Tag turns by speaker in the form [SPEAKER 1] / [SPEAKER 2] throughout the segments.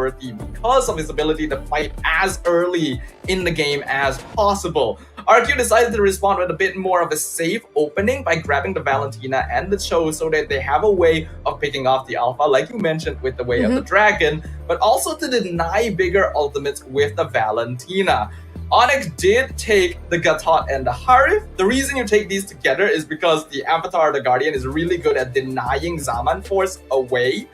[SPEAKER 1] worthy because of his ability to fight as early in the game as possible. RQ decided to respond with a bit more of a safe opening by grabbing the Valentina and the Cho so that they have a way of picking off the Alpha, like you mentioned, with the way of the Dragon, but also to deny bigger ultimates with the Valentina. Onyx did take the Gatot and the Harif. The reason you take these together is because the Avatar, the Guardian, is really good at denying Zaman Force away.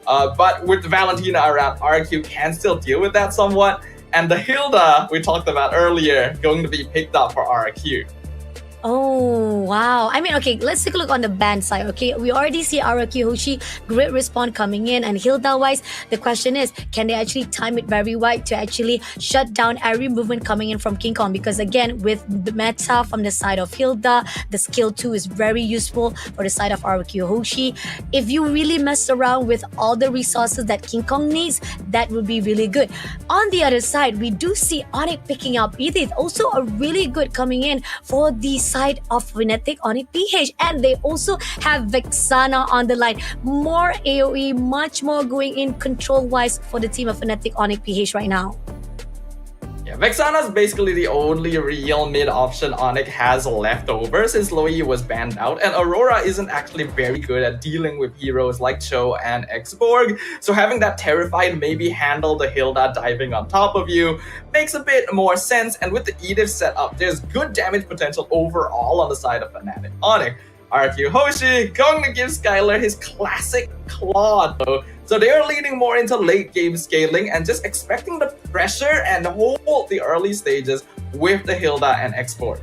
[SPEAKER 1] But with the Valentina around, RQ can still deal with that somewhat. And the Hilda we talked about earlier, going to be picked up for RQ.
[SPEAKER 2] Oh, wow. I mean, okay, let's take a look on the band side, okay? We already see Araki Hoshi, great respawn coming in. And Hilda-wise, the question is, can they actually time it very right to actually shut down every movement coming in from King Kong? Because again, with the meta from the side of Hilda, the skill 2 is very useful for the side of Araki Hoshi. If you really mess around with all the resources that King Kong needs, that would be really good. On the other side, we do see Onyx picking up Edith, also a really good coming in for the side of Fnatic Onyx PH, and they also have Vexana on the line. More AoE, much more going in control wise for the team of Fnatic Onyx PH right now.
[SPEAKER 1] Yeah, Vexana is basically the only real mid option Onyx has left over since Loi was banned out, and Aurora isn't actually very good at dealing with heroes like Cho and Xborg, so having that Terrified maybe handle the Hilda diving on top of you makes a bit more sense, and with the Edith setup, there's good damage potential overall on the side of Fnatic Onyx. RQ Hoshi going to give Skylar his classic claw though. So they are leaning more into late game scaling and just expecting the pressure and hold the early stages with the Hilda and Export.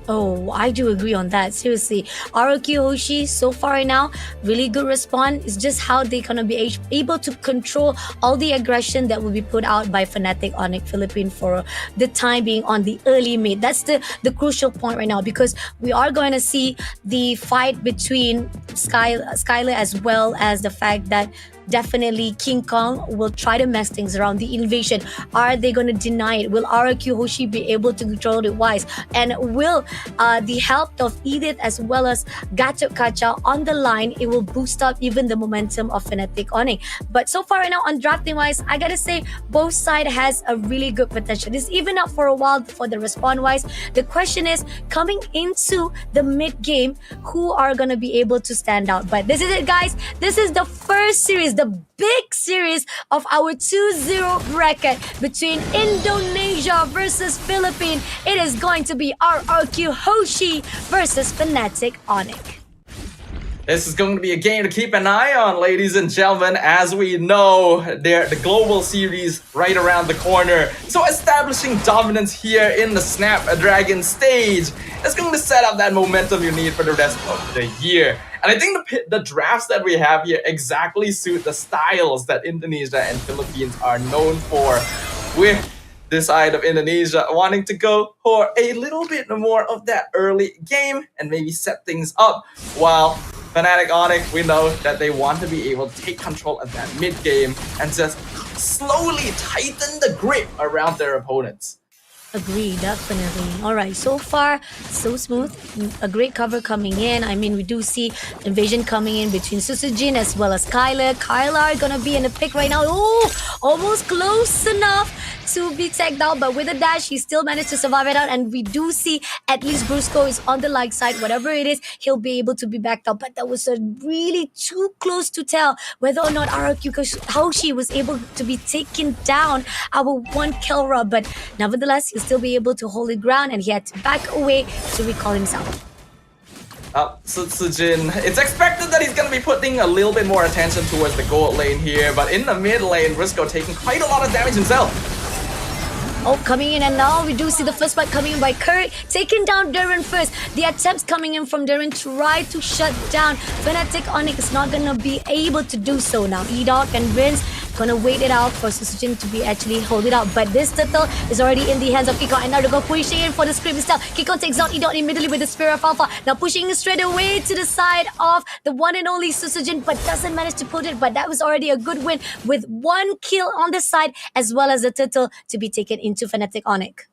[SPEAKER 2] Oh, I do agree on that. Seriously, RQ Hoshi so far right now, really good response. It's just how they're gonna be able to control all the aggression that will be put out by Fnatic Onyx Philippines for the time being on the early mid. That's the crucial point right now, because we are going to see the fight between Skylar as well as the fact that definitely King Kong will try to mess things around. The invasion, are they going to deny it? Will RQ Hoshi be able to control it wise? And will the help of Edith as well as Gatot Kacha on the line, it will boost up even the momentum of Fnatic Onyx. But so far right now on drafting wise, I gotta say both side has a really good potential. This even up for a while for the respawn wise. The question is, coming into the mid game, who are gonna be able to stand out? But this is it, guys. This is the first series, the big series of our 2-0 bracket between Indonesia versus Philippines. It is going to be RRQ Hoshi versus Fnatic Onyx.
[SPEAKER 1] This is going to be a game to keep an eye on, ladies and gentlemen. As we know, the global series right around the corner. So establishing dominance here in the Snapdragon stage is going to set up that momentum you need for the rest of the year. And I think the drafts that we have here exactly suit the styles that Indonesia and Philippines are known for, with this side of Indonesia wanting to go for a little bit more of that early game and maybe set things up, while Fnatic Onyx, we know that they want to be able to take control of that mid game and just slowly tighten the grip around their opponents.
[SPEAKER 2] Agree, definitely. All right, so far, so smooth. A great cover coming in. I mean, we do see invasion coming in between Susujin as well as Kyler. Kyler gonna be in the pick right now. Oh, almost close enough to be tagged out, but with a dash, he still managed to survive it out. And we do see at least Brusco is on the light side. Whatever it is, he'll be able to be backed up. But that was a really too close to tell whether or not RQ Hoshi was able to be taken down our one Kelra. But nevertheless, he'll still be able to hold the ground, and he had to back away to recall himself.
[SPEAKER 1] Sujin, it's expected that he's going to be putting a little bit more attention towards the gold lane here, but in the mid lane, Briscoe taking quite a lot of damage himself.
[SPEAKER 2] Oh, coming in, and now we do see the first fight coming in by Kurt, taking down Duran first. The attempts coming in from Duran try to shut down Fnatic Onyx is not gonna be able to do so now. Edok and Vince gonna wait it out for Susujin to be actually hold it out. But this turtle is already in the hands of Kikon, and now they're going pushing in for the script itself. Kikon takes down Edok immediately with the Spirit of Alpha. Now pushing straight away to the side of the one and only Susujin, but doesn't manage to put it. But that was already a good win with one kill on the side, as well as the turtle to be taken into Fnatic Onyx.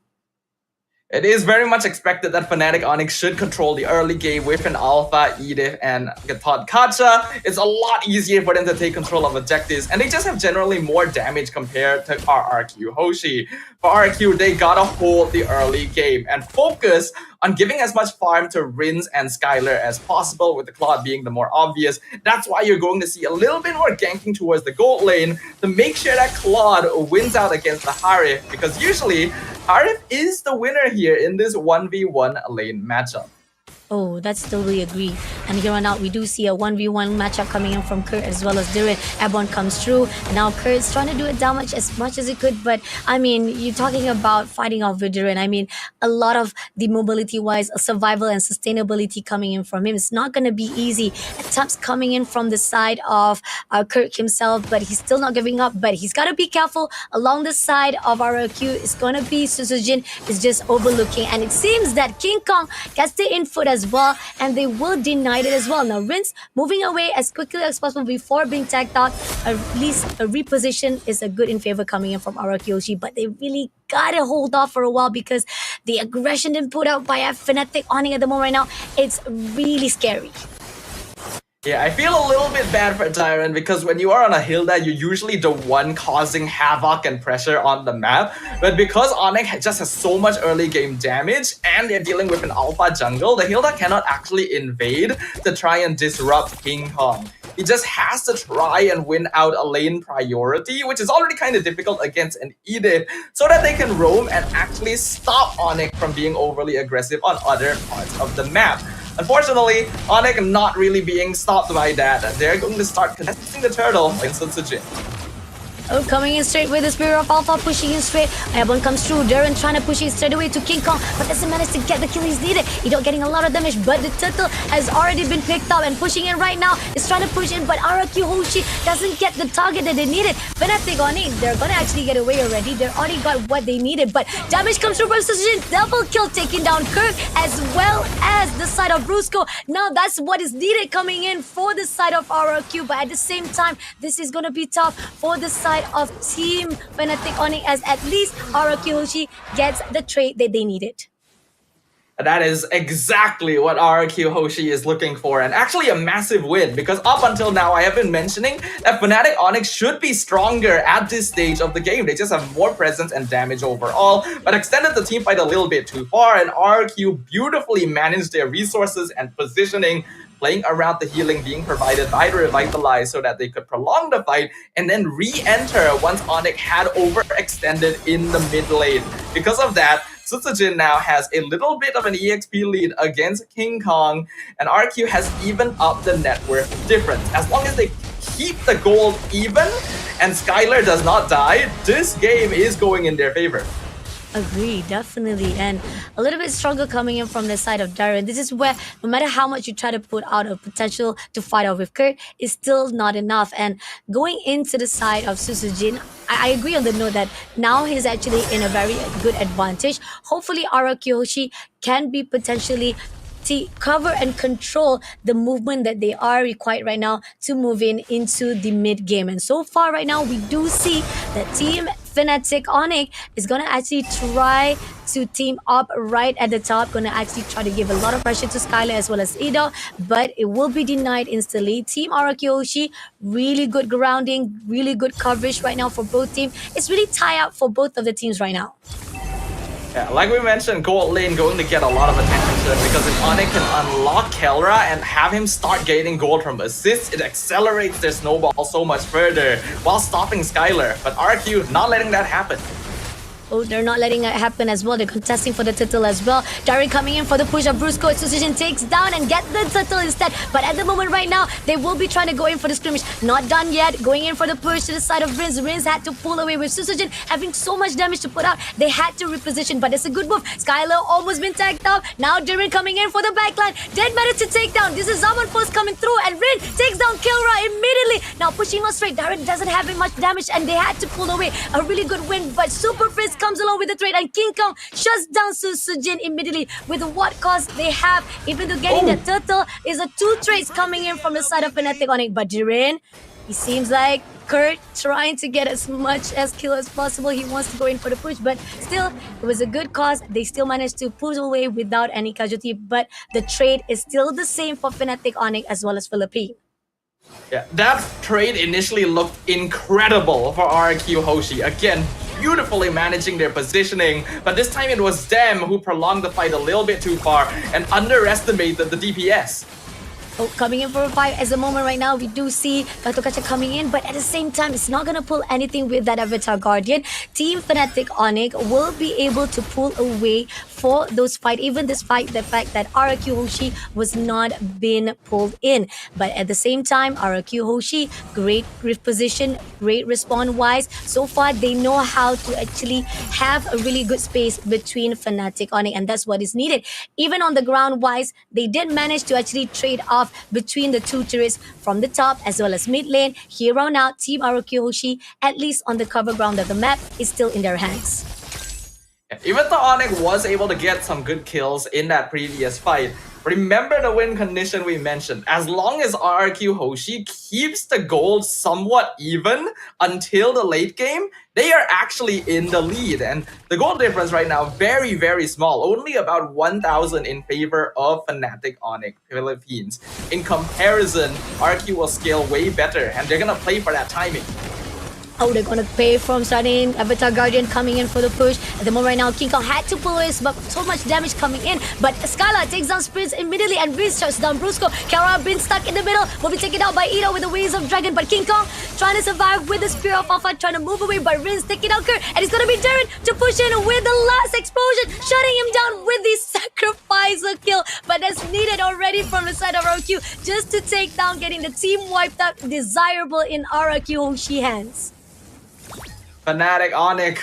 [SPEAKER 1] It is very much expected that Fnatic Onyx should control the early game with an Alpha, Edith, and Gatot Kacha. It's a lot easier for them to take control of objectives, and they just have generally more damage compared to RRQ Hoshi. For RRQ, they gotta hold the early game and focus on giving as much farm to Rinz and Skylar as possible, with the Claude being the more obvious. That's why you're going to see a little bit more ganking towards the gold lane to make sure that Claude wins out against the Harith, because usually Harith is the winner here in this 1v1 lane matchup.
[SPEAKER 2] Oh, that's totally agree. And here on out, we do see a 1v1 matchup coming in from Kurt as well as Diren. Airborne comes through, and now Kurt's trying to do it damage as much as he could. But I mean, you're talking about fighting off with Diren. I mean, a lot of the mobility-wise, survival and sustainability coming in from him. It's not going to be easy. Attempts coming in from the side of Kurt himself, but he's still not giving up. But he's got to be careful. Along the side of RRQ, it's going to be Susujin is just overlooking. And it seems that King Kong gets the input as well, and they will deny it as well. Now, Rinz moving away as quickly as possible before being tagged out. At least a reposition is a good in favor coming in from Hoshi, but they really gotta hold off for a while because the aggression being put out by Fnatic Onyx at the moment right now, it's really scary.
[SPEAKER 1] Yeah, I feel a little bit bad for Tyrant because when you are on a Hilda, you're usually the one causing havoc and pressure on the map. But because Onyx just has so much early game damage and they're dealing with an alpha jungle, the Hilda cannot actually invade to try and disrupt King Kong. He just has to try and win out a lane priority, which is already kind of difficult against an Edith, so that they can roam and actually stop Onyx from being overly aggressive on other parts of the map. Unfortunately, Onyx not really being stopped by that. They're going to start contesting the turtle against Sutsujin.
[SPEAKER 2] Oh, coming in straight with the Spirit of Alpha, pushing in straight. Airborne comes through. Diren trying to push it straight away to King Kong, but doesn't manage to get the kill he's needed. He's getting a lot of damage, but the turtle has already been picked up and pushing in right now. Is trying to push in, but RRQ Hoshi doesn't get the target that they needed. Fnatic on it, they're gonna actually get away already. They already got what they needed, but damage comes through from Susujin. Double kill taking down Kirk as well as the side of Brusco. Now that's what is needed coming in for the side of RRQ, but at the same time, this is gonna be tough for the side of Team Fnatic Onyx, as at least RRQ Hoshi gets the trade that they needed.
[SPEAKER 1] That is exactly what RRQ Hoshi is looking for, and actually a massive win, because up until now I have been mentioning that Fnatic Onyx should be stronger at this stage of the game. They just have more presence and damage overall, but extended the team fight a little bit too far, and RRQ beautifully managed their resources and positioning, playing around the healing being provided by the Revitalize so that they could prolong the fight and then re-enter once Onyx had overextended in the mid lane. Because of that, Sutsujin now has a little bit of an EXP lead against King Kong, and RQ has even up the net worth difference. As long as they keep the gold even and Skylar does not die, this game is going in their favor.
[SPEAKER 2] Agree, definitely. And a little bit stronger coming in from the side of Diren. This is where no matter how much you try to put out a potential to fight out with Kurt, it's still not enough. And going into the side of Susujin, I agree on the note that now he's actually in a very good advantage. Hopefully RRQ Hoshi can be potentially to cover and control the movement that they are required right now to move into the mid game. And so far right now, we do see that Team Fnatic Onyx is gonna actually try to team up right at the top, gonna actually try to give a lot of pressure to Skylar as well as Ida, but it will be denied instantly. Team RRQ Hoshi, really good grounding, really good coverage right now for both teams. It's really tie up for both of the teams right now.
[SPEAKER 1] Yeah, like we mentioned, gold lane going to get a lot of attention to it, because if Onyx can unlock Kelra and have him start gaining gold from assists, it accelerates their snowball so much further while stopping Skylar. But RQ not letting that happen.
[SPEAKER 2] Oh, they're not letting it happen as well. They're contesting for the turtle as well. Diren coming in for the push of Brusco. Susujin takes down and get the turtle instead. But at the moment right now, they will be trying to go in for the skirmish. Not done yet. Going in for the push to the side of Rinz. Rinz had to pull away with Susujin having so much damage to put out. They had to reposition, but it's a good move. Skylar almost been tagged out. Now Diren coming in for the backline. Did manage to take down. This is Zaman Force coming through, and Rin takes down Kilra immediately. Now pushing on straight. Diren doesn't have much damage, and they had to pull away. A really good win, but Super Frizz comes along with the trade, and King Kong shuts down Susujin immediately with what cost they have. Even though getting the turtle is a 2 trades coming in from the side of Fnatic Onyx, but Diren, he seems like Kurt trying to get as much as kill as possible. He wants to go in for the push, but still, it was a good cause. They still managed to push away without any casualty, but the trade is still the same for Fnatic Onyx as well as Philippine.
[SPEAKER 1] Yeah, that trade initially looked incredible for RQ Hoshi. Again, beautifully managing their positioning, but this time it was them who prolonged the fight a little bit too far and underestimated the DPS.
[SPEAKER 2] Oh, coming in for a fight as a moment right now, we do see Katokacha coming in, but at the same time, it's not gonna pull anything with that Avatar Guardian. Team Fnatic Onyx will be able to pull away for those fight. Even this fight, the fact that RQ Hoshi was not been pulled in. But at the same time, RQ Hoshi, great position, great respawn wise. So far, they know how to actually have a really good space between Fnatic Onyx, and that's what is needed. Even on the ground wise, they did manage to actually trade off between the two turrets from the top as well as mid lane. Here on out, Team RQ Hoshi, at least on the cover ground of the map, is still in their hands.
[SPEAKER 1] Even though Onyx was able to get some good kills in that previous fight, remember the win condition we mentioned. As long as RQ Hoshi keeps the gold somewhat even until the late game, they are actually in the lead. And the goal difference right now, very, very small. Only about 1,000 in favor of Fnatic Onyx Philippines. In comparison, RQ will scale way better, and they're gonna play for that timing.
[SPEAKER 2] Oh, they're gonna pay from starting. Avatar Guardian coming in for the push. At the moment right now, King Kong had to pull his, but so much damage coming in. But Skylar takes down Sprints immediately, and Vince shuts down Brusco. Kara been stuck in the middle, will be taken out by Ito with the Waves of Dragon. But King Kong trying to survive with the Spear of Alpha, trying to move away, but Vince taking out Kurt. And it's gonna be Darren to push in with the last explosion, shutting him down with the sacrificer kill. But that's needed already from the side of RQ, just to take down, getting the team wiped out. Desirable in RQ Hoshi hands.
[SPEAKER 1] Fnatic Onyx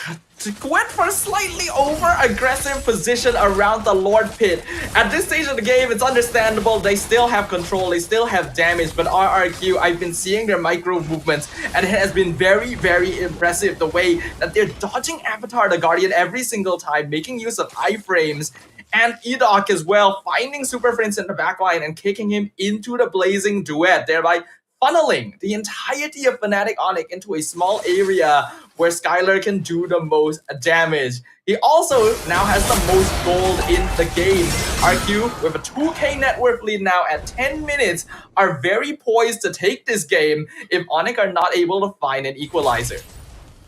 [SPEAKER 1] went for a slightly over-aggressive position around the Lord Pit. At this stage of the game, it's understandable. They still have control, they still have damage, but RRQ, I've been seeing their micro movements, and it has been very, very impressive the way that they're dodging Avatar the Guardian every single time, making use of iframes, and Edok as well, finding Super Prince in the backline and kicking him into the blazing duet, thereby funneling the entirety of Fnatic Onyx into a small area where Skylar can do the most damage. He also now has the most gold in the game. RQ, with a 2k net worth lead now at 10 minutes, are very poised to take this game if Onyx are not able to find an equalizer.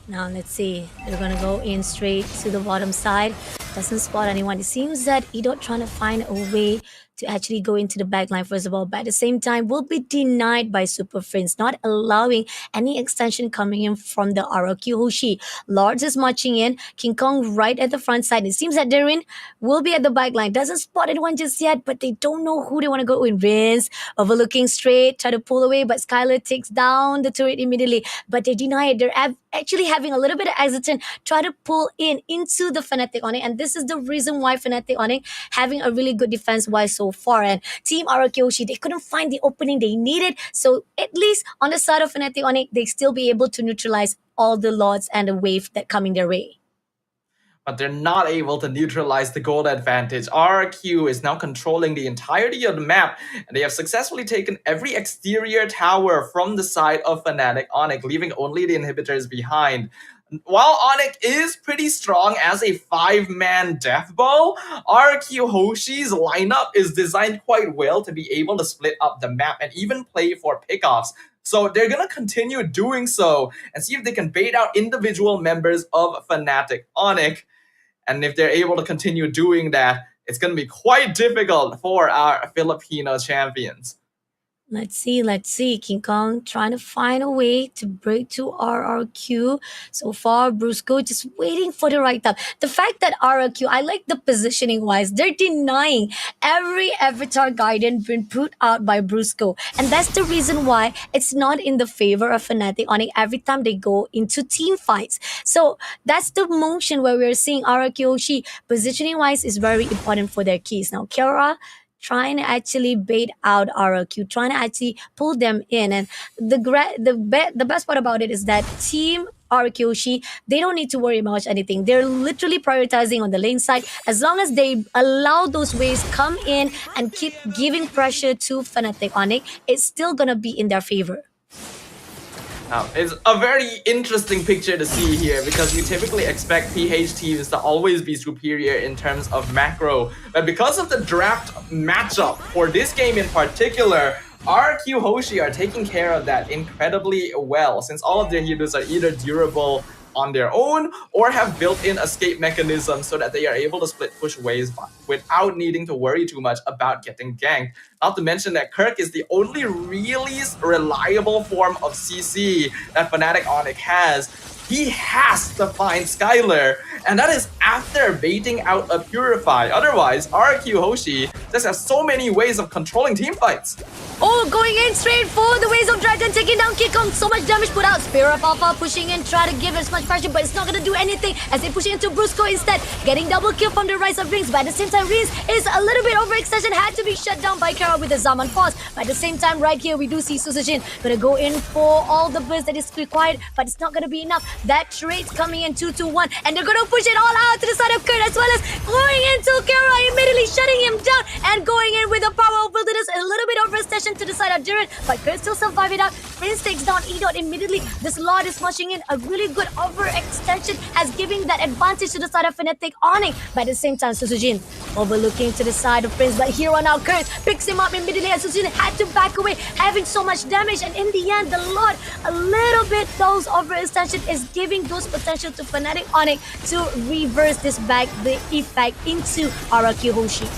[SPEAKER 2] Now let's see. They're gonna go in straight to the bottom side. Doesn't spot anyone. It seems that Edo trying to find a way to actually go into the backline first of all, but at the same time will be denied by Super Friends, not allowing any extension coming in from the ROQ Hoshi. Lords is marching in, King Kong right at the front side. It seems that Darren will be at the backline. Doesn't spot anyone just yet, but they don't know who they want to go in. Rinse, overlooking straight, try to pull away, but Skylar takes down the turret immediately, but they deny it. They're actually having a little bit of hesitant, try to pull in into the Fnatic Onyx, and this is the reason why Fnatic Onyx having a really good defense wise so far. And Team Arakeyoshi, they couldn't find the opening they needed, so at least on the side of Fnatic Onyx, they still be able to neutralize all the lords and the wave that coming their way.
[SPEAKER 1] But they're not able to neutralize the gold advantage. RQ is now controlling the entirety of the map, and they have successfully taken every exterior tower from the side of Fnatic Onyx, leaving only the inhibitors behind. While Onyx is pretty strong as a 5-man death bowl, RQ Hoshi's lineup is designed quite well to be able to split up the map and even play for pickoffs. So they're going to continue doing so and see if they can bait out individual members of Fnatic Onyx. And if they're able to continue doing that, it's going to be quite difficult for our Filipino champions.
[SPEAKER 2] Let's see. King Kong trying to find a way to break to RRQ. So far, Brusco just waiting for the right time. The fact that RRQ, I like the positioning wise, they're denying every avatar guidance been put out by Brusco. And that's the reason why it's not in the favor of Fnatic Onyx every time they go into team fights. So that's the motion where we're seeing RRQ Hoshi positioning wise is very important for their keys. Now, Kara trying to actually bait out ROQ, trying to actually pull them in. And the best part about it is that Team ROQ, they don't need to worry about anything. They're literally prioritizing on the lane side. As long as they allow those waves come in and keep giving pressure to Fnatic Onyx, it's still gonna be in their favor.
[SPEAKER 1] It's a very interesting picture to see here because we typically expect PH teams to always be superior in terms of macro, but because of the draft matchup for this game in particular, RQ Hoshi are taking care of that incredibly well since all of their heroes are either durable on their own or have built-in escape mechanisms so that they are able to split push waves without needing to worry too much about getting ganked. Not to mention that Kirk is the only really reliable form of CC that Fnatic Onyx has. He has to find Skylar, and that is after baiting out a Purify. Otherwise, RQ Hoshi just has so many ways of controlling team fights.
[SPEAKER 2] Oh, going in straight for the Waves of Dragon, taking down Kikong. So much damage put out. Spear up Alpha, pushing in, try to give as much pressure, but it's not going to do anything as they push into Brusco instead. Getting double kill from the Rise of Rings, but at the same time, Reese is a little bit overextension, had to be shut down by Kara with the Zaman Force. But at the same time, right here, we do see Susujin going to go in for all the burst that is required, but it's not going to be enough. That trade's coming in 2-2-1, and they're going to push it all out to the side of Kurt, as well as going into Kara, immediately shutting him down, and going in with the power of Wilderness, a little bit overextension to the side of Jiren, but Kurt still survive it out. Prince takes down E-Dot immediately. This Lord is smashing in a really good overextension, as giving that advantage to the side of Fnatic Onyx. But at the same time, Susujin overlooking to the side of Prince, but here on out, Kurt picks him up immediately as Susujin had to back away, having so much damage, and in the end, the Lord, a little bit those overextension is giving those potential to Fnatic Onyx to reverse this back, the effect into RQ Hoshi.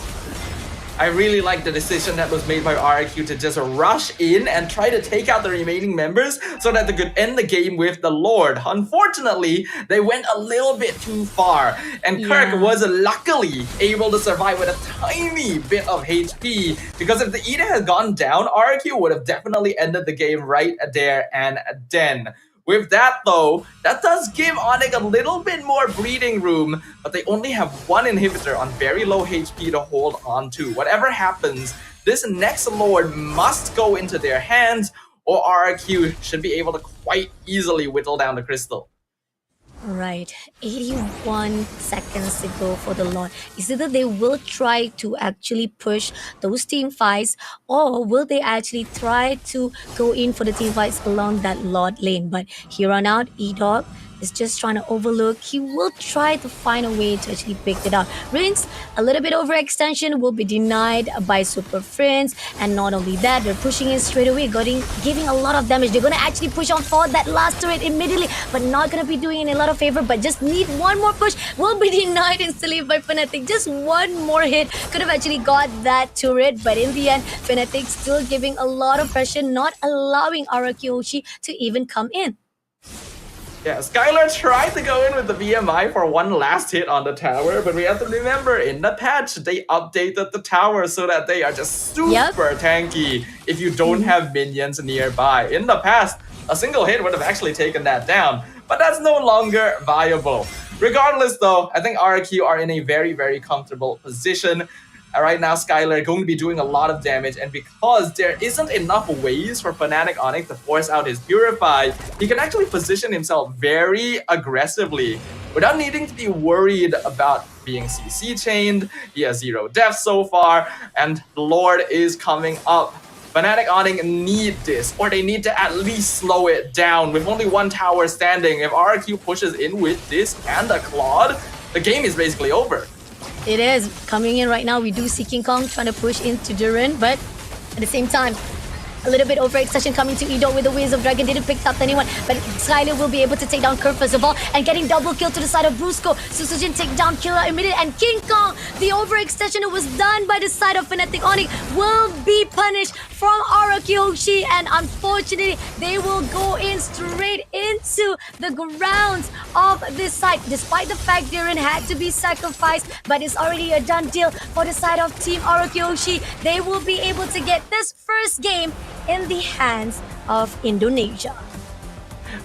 [SPEAKER 1] I really like the decision that was made by RQ to just rush in and try to take out the remaining members so that they could end the game with the Lord. Unfortunately, they went a little bit too far, and Kirk was luckily able to survive with a tiny bit of HP, because if the Eden had gone down, RQ would have definitely ended the game right there and then. With that though, that does give Onyx a little bit more breathing room, but they only have one inhibitor on very low HP to hold on to. Whatever happens, this next Lord must go into their hands, or RQ should be able to quite easily whittle down the crystal.
[SPEAKER 2] Right, 81 seconds to go for the Lord. Is either they will try to actually push those team fights, or will they actually try to go in for the team fights along that Lord lane? But here on out, E-Dog is just trying to overlook. He will try to find a way to actually pick it up. Rinse, a little bit overextension will be denied by Super Friends, and not only that, they're pushing in straight away, giving a lot of damage. They're gonna actually push on for that last turret immediately, but not gonna be doing it a lot of favor, but just need one more push, will be denied instantly by Fnatic. Just one more hit could have actually got that turret, but in the end, Fnatic still giving a lot of pressure, not allowing RQ Hoshi to even come in.
[SPEAKER 1] Yeah, Skylar tried to go in with the VMI for one last hit on the tower, but we have to remember, in the patch, they updated the tower so that they are just super tanky if you don't have minions nearby. In the past, a single hit would have actually taken that down, but that's no longer viable. Regardless though, I think RQ are in a very, very comfortable position. Right now, Skylar going to be doing a lot of damage, and because there isn't enough ways for Fnatic Onyx to force out his Purify, he can actually position himself very aggressively without needing to be worried about being CC chained. He has 0 deaths so far, and the Lord is coming up. Fnatic Onyx need this, or they need to at least slow it down. With only one tower standing, if RQ pushes in with this and a Claude, the game is basically over.
[SPEAKER 2] It is coming in right now. We do see King Kong trying to push into Jiren, but at the same time, a little bit overextension coming to E-Dot with the Waves of Dragon. Didn't pick up anyone, but Skylar will be able to take down Kurt first of all, and getting double kill to the side of Brusco. Susujin take down Killer immediately, and King Kong, the overextension was done by the side of Fnatic Onyx, will be punished from RQ Hoshi, and unfortunately, they will go in straight into the grounds of this side. Despite the fact Jiren had to be sacrificed, but it's already a done deal for the side of Team RQ Hoshi. They will be able to get this first game in the hands of Indonesia.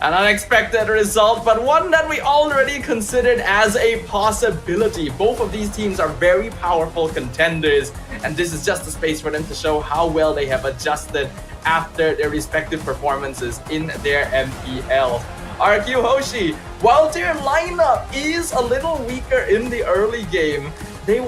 [SPEAKER 1] An unexpected result, but one that we already considered as a possibility. Both of these teams are very powerful contenders, and this is just a space for them to show how well they have adjusted after their respective performances in their MPL. RQ Hoshi, while their lineup is a little weaker in the early game, they were